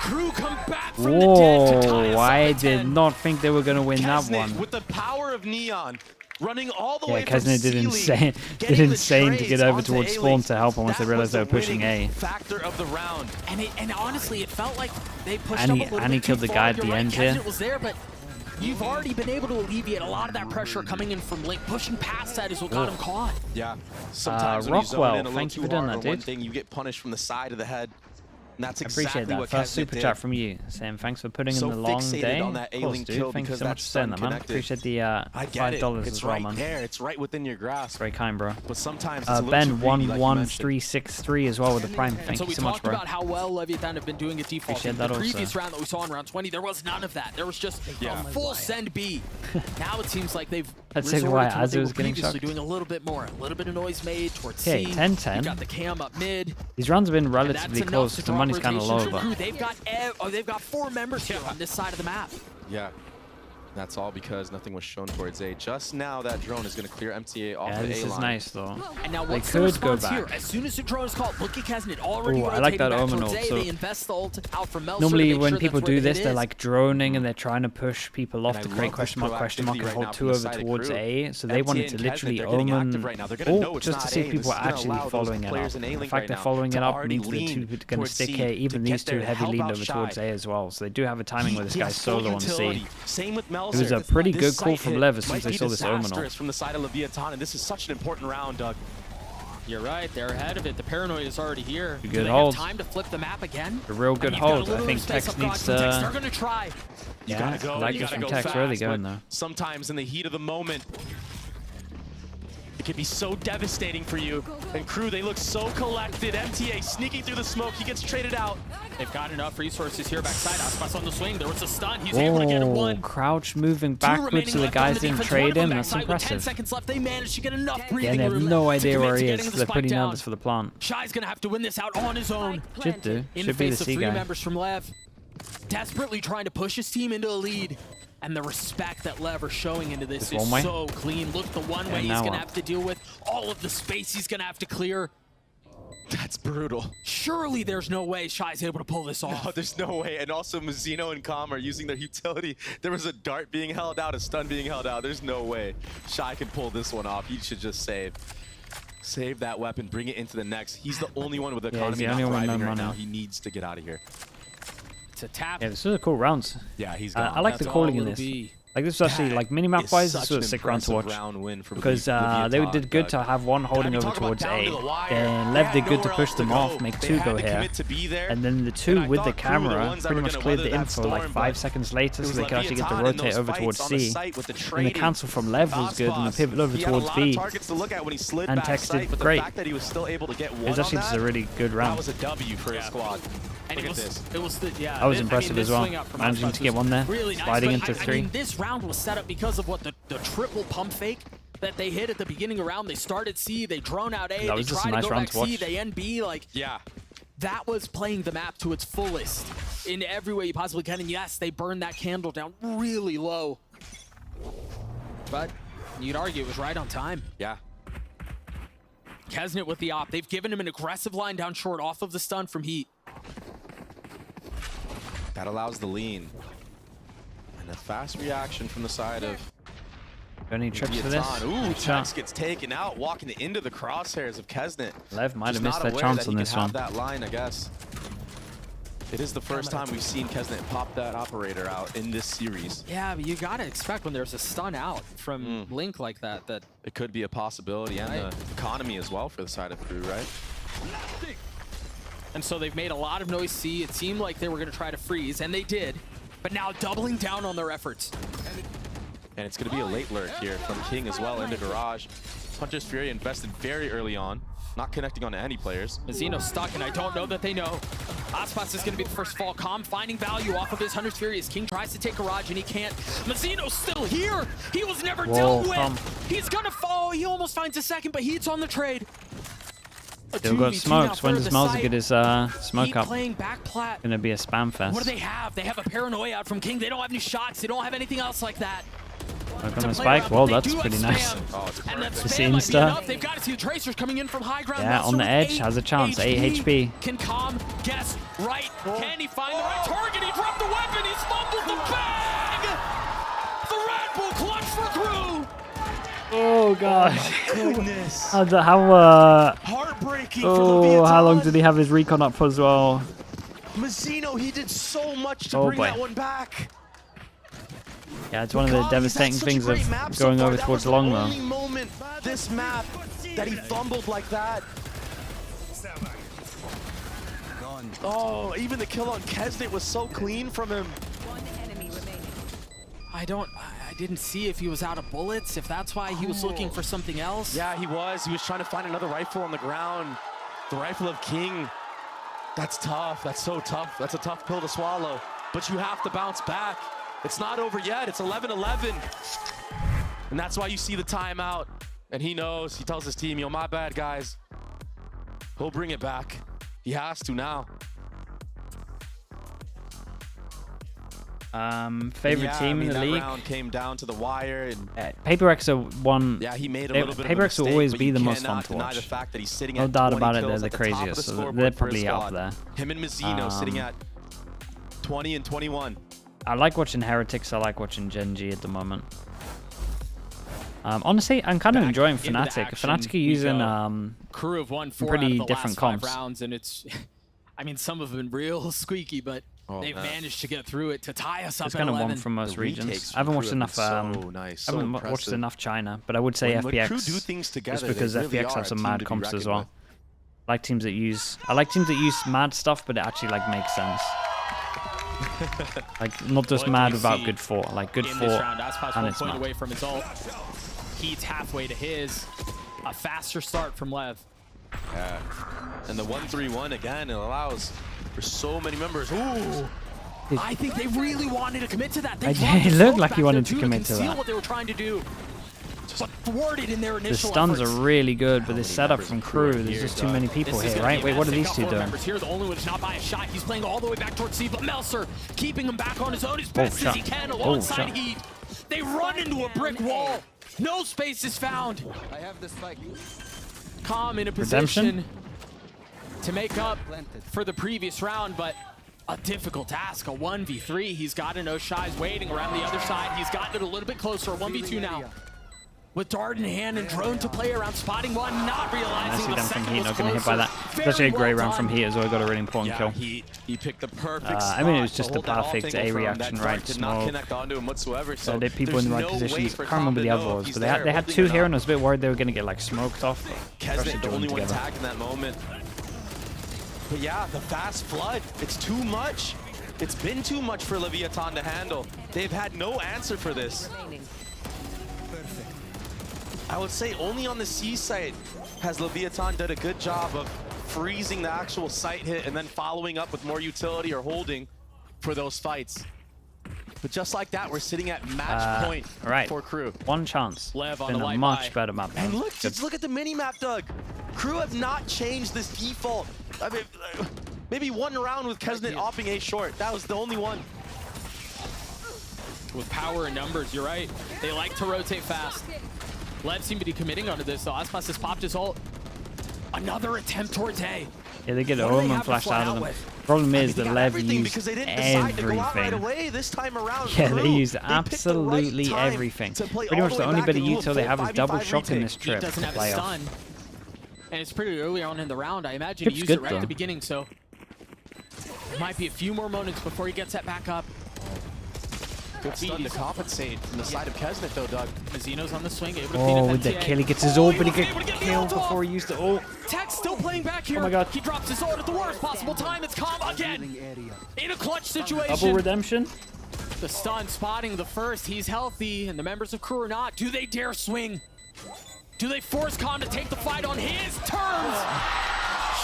KRU come back from the dead to tie us Whoa, up I at did 10. not think they were going to win that Kesnet one. with the power of Neon, running all the Yeah, way from Kesnet did Sealing, insane, getting did the insane to trades get over onto towards A-Link. spawn to help them once they That realized they were was the pushing winning A. factor of the round. And honestly, it felt like they pushed And up he- a little and he bit too killed the far. guy at You're the right, end here. Kesnet was there, but you've already been able to alleviate a lot of that pressure coming in from Link. Pushing past that is what got him caught. Yeah. Sometimes when you zone Rockwell, in a little thank you too for doing hard that, on one dude. thing, you get punished from the side of the head. And that's I appreciate exactly that. what First Kesnet super did. chat from you, saying thanks for putting So in the long fixated day. on that Of course, A-Link dude. kill Thank you because so much that for saying stun that, man. connected. Appreciate the I get it. $5 It's as well, right man. there. It's right within your grasp. Very kind, bro. But sometimes it's a little too Ben greedy, like you mentioned. 11363 as well with the prime. Thank so you we so much, talked bro. about how well Leviathan have been doing at default. Appreciate In that the also. previous round that we saw in round 20, there was none of that. There was just a full send B. Now it seems like they've That's resorted why to what as they it was were getting previously shocked. doing a little bit more. A little bit of noise made towards Okay, C. 10-10. You've got the cam up mid. These rounds have been And relatively that's close enough to because the drop money's kind of rotation. low, but They've got 4 members here on this side of the map. Yeah. That's all because nothing was shown towards A. Just now, that drone is going to clear MTA off yeah, the this A is line. nice though. And now They what's the could go response here? back. As soon as the drone is called, look at Kesnet already Ooh, I rotating like that back Omen towards ult, A. so They invest the ult out from Melser to Normally, make when sure people that's where do the this, hit they're is. like droning and they're trying to push people off And to I create love question this mark and proactivity right hold now 2 from the over side of towards KRU. A. So they MTA wanted to and literally Kesnet, they're getting active omen right now. They're gonna know ult it's just to not see A. if This people is are gonna actually allow those following it players up. in The A-Link fact right they're now following to it up already means they're lean going to towards stick C, here. to Even get these there two to heavy help leaned out over Shy. towards A as well. So they do have a timing with this He guy has full solo on C. utility. Same with Melser. It was a pretty This good call site from hit Lev as soon as might they be saw this Omen ult. disastrous from the side of Leviathan, and this is such an important round, Doug. You're right, they're ahead of it. The paranoia is already here. Good Do they hold. have time to flip the map again? A real good You've got a hold. I little think space Tex up front needs from Tex. They're to... gonna try. You Yeah, gotta go. I like you this gotta from go Tex fast, really going but though. sometimes in the heat of the moment, it can be so devastating for you. And KRU, they look so collected. MTA sneaking through the smoke. He gets traded out. They've got enough resources here backside. Aspas on the swing. There was a stun. He's able to get a Oh, one. crouch moving Two backwards remaining so the left on guys didn't defense. trade One of them him. That's backside with 10 impressive. seconds left. They managed to get enough Yeah, breathing they have room no to idea commit where to he getting is. the They're spike pretty down. nervous for the plant. Shy's gonna have to win this out on his own. Should do. In Should the be the face of C 3 guy. members from Lev, desperately trying to push his team into a lead. And the respect that Lev are showing into this This is one way? so clean. Look, the one way And he's now gonna what? have to deal with, all of the space he's gonna have to clear. That's brutal. Surely there's no way Shy's able to pull this off. No, there's no way. And also, Mazzino and Com are using their utility. There was a dart being held out, a stun being held out. There's no way Shy can pull this one off. He should just save. Save that weapon, bring it into the next. He's the only one with he's economy the not only one thriving no right now. money. He needs to get out of here. To tap. Yeah, this was a cool rounds. Yeah, he's I gone. like the That's calling all in it'll this. be. Like this was actually, like minimap wise, this was a sick round to watch. Because they did good to have one holding over towards A. Then Lev did good to push them off, make 2 go here. And then the 2 with the camera pretty much cleared the info like 5 seconds later so they could actually get the rotate over towards C. And the cancel from Lev was good and the pivot over towards B. And Tex did great. It was actually just a really good That round. was a W for his squad. And Look it at was, this. it was the, yeah. That was I mean, impressive this as well. swing out from Managing Aspas to get was one there, really nice, sliding but into I 3. mean, this round was set up because of what the triple pump fake that they hit at the beginning of round. They started C, they drone out A, That they was just tried a nice to go round back to watch. C, they end B. Like, Yeah. that was playing the map to its fullest in every way you possibly can. And yes, they burned that candle down really low. But you'd argue it was right on time. Yeah. Kesnet with the op. They've given him an aggressive line down short off of the stun from Heat. That allows the lean. And a fast reaction from the side of Got any tricks for this? Ooh, Good shot. Tex gets taken out, walking into the crosshairs of Kesnet. Lev might have Just missed not that aware chance that on he this can one. have that line, I guess. It is the first time we've seen Kesnet pop that operator out in this series. Yeah, but you gotta expect when there's a stun out from Link like that, that It could be a possibility, and Right. the economy as well for the side of KRU, right? And so they've made a lot of noise C. It seemed like they were going to try to freeze, and they did. But now doubling down on their efforts. And it's going to be a late lurk here from King as well into Garage. Hunter's Fury invested very early on, not connecting on any players. Mazzino stuck, and I don't know that they know. Aspas is going to be the first fall. Calm finding value off of his Hunter's Fury as King tries to take Garage, and he can't. Mazzino's still here. He was never dealt with. He's going to fall. He almost finds a second, but Heat's on the trade. Still got smokes. When does Melzer get his smoke up? Playing back plat. Gonna be a spam fest. What do they have? They have a paranoia out from King. They don't have any shots. They don't have anything else like that. Not to gonna play spike. around, Well, but they that's do pretty have nice. spam. Oh, it's And that perfect. This spam might be Insta. enough. They've got to see the Tracers coming in from high ground. Yeah, Melzer on the with edge, has a chance. 8 HP. Can Calm guess right? Can he find the right target? He dropped the weapon. He's fumbled the bag. The Red Bull clutch for KRU. Oh god. Goodness. Heartbreaking for Oh, how long did he have his recon up for as well? Mazzino, he did so much to Oh, bring boy. that one back. Yeah, it's one of the He's had devastating such a things great of map so going far. over That towards was the long the though. only moment this map that he fumbled like that. Oh, even the kill on Kesnet was so clean from him. One enemy remaining. I didn't see if he was out of bullets, if that's why he was looking for something else. Yeah, he was. He was trying to find another rifle on the ground. The rifle of King. That's tough. That's so tough. That's a tough pill to swallow. But you have to bounce back. It's not over yet. It's 11-11. And that's why you see the timeout. And he knows. He tells his team, yo, my bad, guys. He'll bring it back. He has to now. Favorite team in the that league? round came down to the wire. And Paper X are one. yeah, he made a little bit Paper of a X will mistake, always but be you the most cannot fun to deny watch. the fact that he's sitting No at doubt 20 about it, they're kills the at the top of craziest. the So scoreboard they're for his probably up squad. there. Him and Mazzino sitting at 20 and 21. I like watching Heretics. I like watching Gen G at the moment. Honestly, I'm kind of enjoying into the Fnatic. action Fnatic are we using go. Crew have won 4 pretty out of the different last 5 comps. rounds, and it's, I mean, some have been real squeaky, but they've managed to get through it to tie us up It's at kind of 11. one from most The regions. retakes I haven't from watched Crew enough. have been so nice, I so haven't watched impressive. enough China, but I would say When FPX. Crew do things together, just because they really FPX are have a some team mad to be comps as reckoned well. with. I like teams that use. I like teams that use mad stuff, but it actually like makes sense. Like not just What do mad you without see good fort. Like good in fort, this round, Aspas and 1 it's point mad. away from his ult. Heat's halfway to his. A faster start from Lev. Yeah. And the 1-3-1 again, it allows for so many members. Ooh. I think they really wanted to commit to that. They I dropped did. the It looked smoke like back he wanted there to too commit to conceal that. what they were trying to do. Just thwarted in their The initial stuns efforts. are really good, but this many setup members from of Crew are Crew, there's here, just too Doug? many people This is here, gonna be right? a Wait, what are mess. these They've two got 4 doing? members here. The only one who's not by a shot. He's playing all the way back towards C, but Melser keeping him back on his own as best as shot. he can Oh, alongside shot. Heat. They run into a brick wall. No space is found. I have the spike. Calm in a Redemption? position to make up for the previous round, but a difficult task, a 1v3. He's got an Oshai's waiting around the other side. He's gotten it a little bit closer, a 1v2 now. With dart in hand and drone to play around, spotting one, not realizing Nicely the done from second Heat, was not getting hit by closer. that. It's actually a great round from done. Heat as well. Got a really important kill. He picked the perfect I mean, it was spot just to a hold that perfect off angle A from. reaction, That right? dart did not Smoke. connect onto him whatsoever. So They had people in the right there's no way positions. for I can't remember Tom the to other know if ones, he's but there they had holding 2 it here, up. and I was a bit worried they were going to get like smoked off. But Kesnet, Russia the joined only one together. tagged in that moment. But yeah, the fast flood, it's too much. It's been too much for Leviathan to handle. They've had no answer for this. Remaining. I would say only on the C site has Leviathan done a good job of freezing the actual site hit and then following up with more utility or holding for those fights. But just like that, we're sitting at match point right. for Crew. One chance. Lev on Been the a light much buy. better map. And now. look, just look at the mini-map, Doug. Crew have not changed this default. I mean, maybe one round with Kesnet opping A short. That was the only one. With power and numbers, you're right. They like to rotate fast. Lev seemed to be committing onto this, so Aspas has popped his ult. Another attempt towards A. Yeah, they get What do they Omen have to flashed fly out of out them. with? Problem is They the got Lev everything used because they didn't decide to go out right everything. away this time around. Yeah, Crew, they used picked the right absolutely time everything. to play Pretty all much the way only back better and do a util they full have is double 5v5 shock in retake. this He trip doesn't to have play his off. stun. And it's pretty early on in the round. I imagine Chip's he used good, it right at though. the beginning, so might be a few more moments before he gets that back up. Good stun to compensate from the side of Kesnet, though, Doug. Mazzino's on the swing, able to clean Oh, up with that the TA. kill, he gets his Oh, ult, but he was gets able to get the killed ult off. before he used the ult. Tech still playing back here. Oh my God. He drops his ult at the worst possible time. It's Calm again. In a clutch situation. Double redemption. The stun spotting the first. He's healthy, and the members of Crew are not. Do they dare swing? Do they force Calm to take the fight on his terms?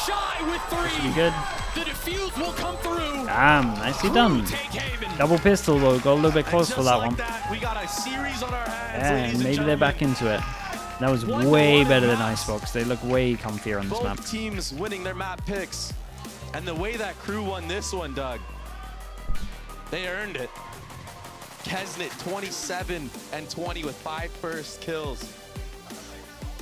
Shy with 3. Be good. The defuse will come through. Damn, nicely Crew done. take Haven. Double pistol though, got a little bit close Just for that like one. that, we got a series on our hands, Yeah, ladies and and maybe they're gentlemen. back into it. That was One way more better than match. Icebox. They look way comfier on this map. Both teams winning their map picks. And the way that Crew won this one, Doug, they earned it. Kesnet 27 and 20 with 5 first kills.